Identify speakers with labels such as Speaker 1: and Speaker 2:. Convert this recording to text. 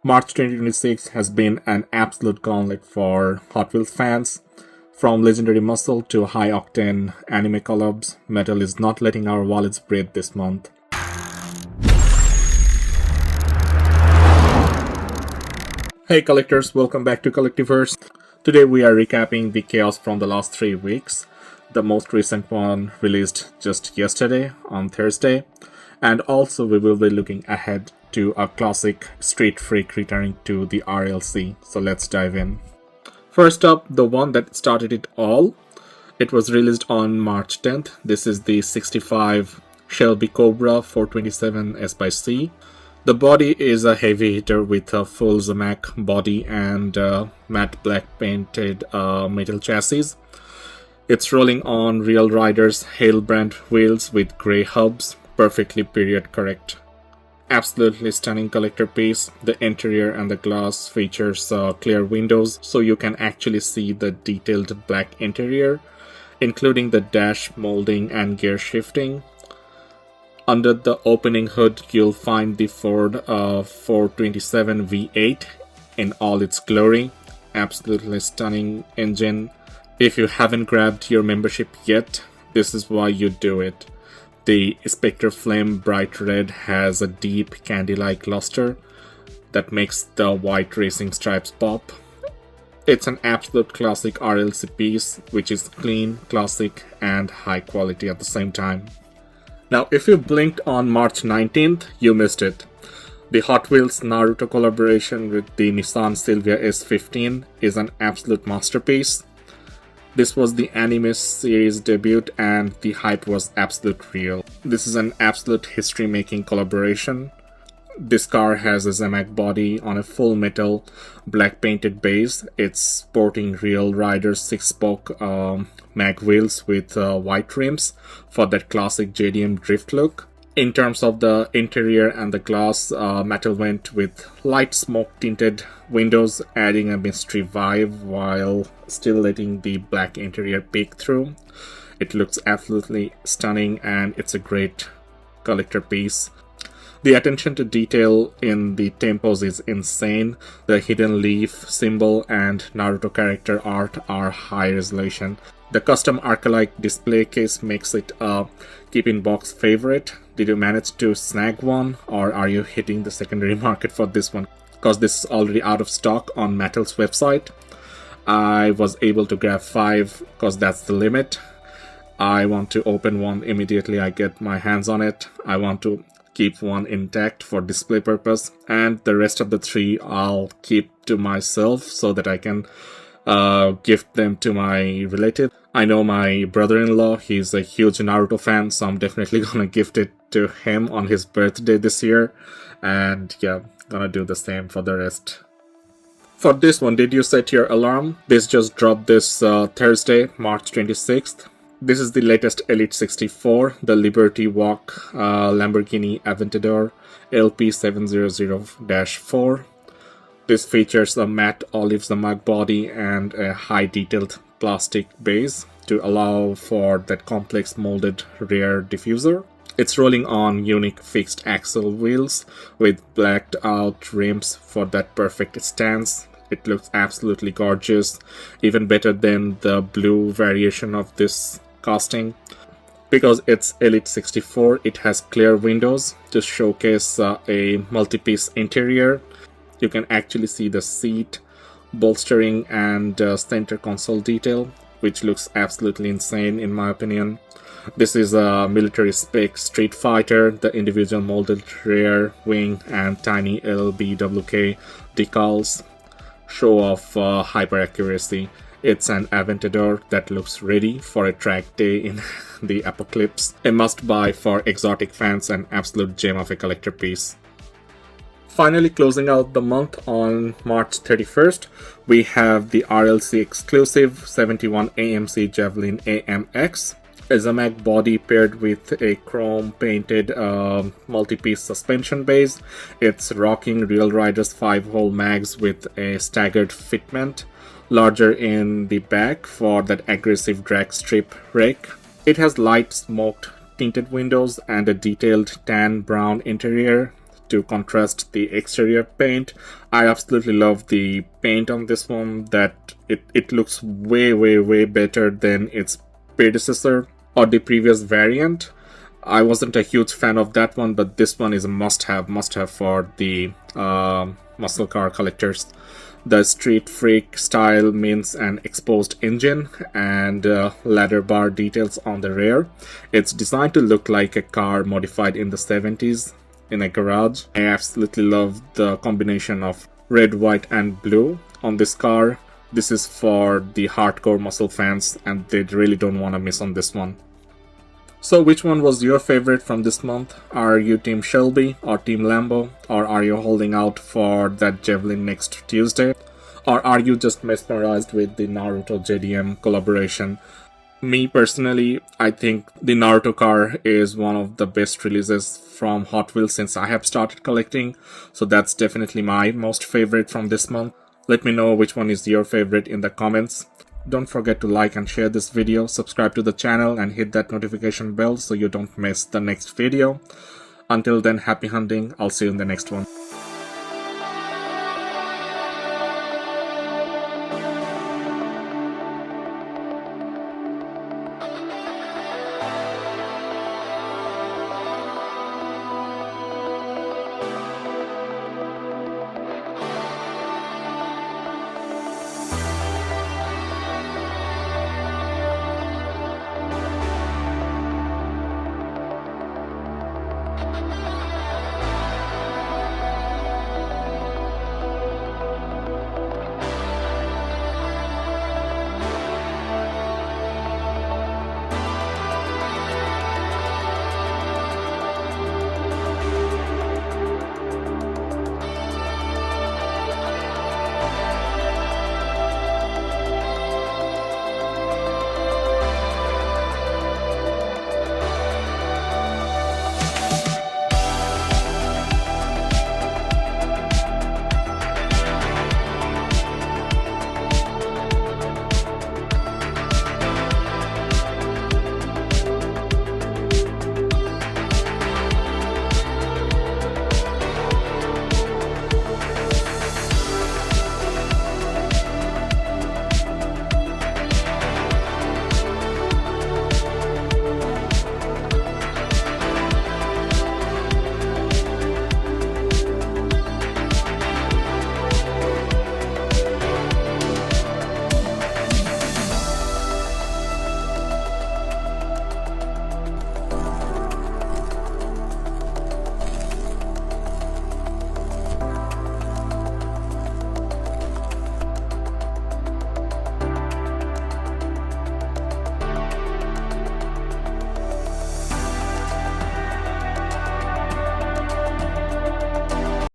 Speaker 1: March 2026 has been an absolute gauntlet for Hot Wheels fans. From legendary muscle to high-octane anime collabs, metal is not letting our wallets breathe this month. Hey collectors, welcome back to Collectiverse. Today we are recapping the chaos from the last 3 weeks. The most recent one released just yesterday on Thursday. And also we will be looking ahead to a classic Street Freak returning to the RLC. So let's dive in. First up, the one that started it all. It was released on March 10th. This is the 65 Shelby Cobra 427 S/C. The body is a heavy hitter with a full Zamak body and matte black painted metal chassis. It's rolling on Real Riders Hail brand wheels with grey hubs, perfectly period correct. Absolutely stunning collector piece. The interior and the glass features clear windows so you can actually see the detailed black interior, including the dash molding and gear shifting. Under the opening hood, you'll find the Ford 427 V8 in all its glory. Absolutely stunning engine. If you haven't grabbed your membership yet, this is why you do it. The Spectre Flame Bright Red has a deep candy-like luster that makes the white racing stripes pop. It's an absolute classic RLC piece, which is clean, classic, and high quality at the same time. Now, if you blinked on March 19th, you missed it. The Hot Wheels Naruto collaboration with the Nissan Silvia S15 is an absolute masterpiece. This was the anime series debut and the hype was absolute real. This is an absolute history-making collaboration. This car has a Zamak body on a full metal black painted base. It's sporting Real Riders 6-spoke mag wheels with white rims for that classic JDM drift look. In terms of the interior and the glass, metal went with light smoke tinted windows, adding a mystery vibe while still letting the black interior peek through. It looks absolutely stunning and it's a great collector piece. The attention to detail in the tempos is insane. The hidden leaf symbol and Naruto character art are high resolution. The custom Arca-like display case makes it a keep-in-box favorite. Did you manage to snag one, or are you hitting the secondary market for this one? Because this is already out of stock on Mattel's website. I was able to grab 5 because that's the limit. I want to open one immediately I get my hands on it. I want to keep one intact for display purpose, and the rest of the 3 I'll keep to myself so that I can gift them to my relative. I know my brother-in-law, he's a huge Naruto fan, so I'm definitely gonna gift it to him on his birthday this year, and yeah, gonna do the same for the rest. For this one, did you set your alarm? This just dropped this Thursday, March 26th. This is the latest Elite 64, the LBWK Lamborghini Aventador LP 700-4. This features a matte olive Zamak body and a high detailed plastic base to allow for that complex molded rear diffuser. It's rolling on unique fixed axle wheels with blacked out rims for that perfect stance. It looks absolutely gorgeous, even better than the blue variation of this casting. Because it's Elite 64, it has clear windows to showcase a multi-piece interior. You can actually see the seat, bolstering, and center console detail, which looks absolutely insane in my opinion. This is a military spec street fighter. The individual molded rear wing and tiny LBWK decals show off hyper accuracy. It's an Aventador that looks ready for a track day in the apocalypse. A must-buy for exotic fans, an absolute gem of a collector piece. Finally closing out the month on March 31st, we have the RLC exclusive 71 AMC Javelin AMX. A Zamak body paired with a chrome painted multi-piece suspension base. It's rocking Real Riders 5-hole mags with a staggered fitment, larger in the back for that aggressive drag strip rake. It has light smoked tinted windows and a detailed tan brown interior to contrast the exterior paint. I absolutely love the paint on this one, that it looks way better than its predecessor or the previous variant. I wasn't a huge fan of that one, but this one is a must-have for the muscle car collectors. The street freak style means an exposed engine and ladder bar details on the rear. It's designed to look like a car modified in the 70s in a garage. I absolutely love the combination of red, white and blue on this car. This is for the hardcore muscle fans, and they really don't want to miss on this one. So which one was your favorite from this month? Are you Team Shelby or Team Lambo? Or are you holding out for that Javelin next Tuesday? Or are you just mesmerized with the Naruto JDM collaboration? Me personally, I think the Naruto car is one of the best releases from Hot Wheels since I have started collecting. So that's definitely my most favorite from this month. Let me know which one is your favorite in the comments. Don't forget to like and share this video, subscribe to the channel and hit that notification bell so you don't miss the next video. Until then, happy hunting. I'll see you in the next one.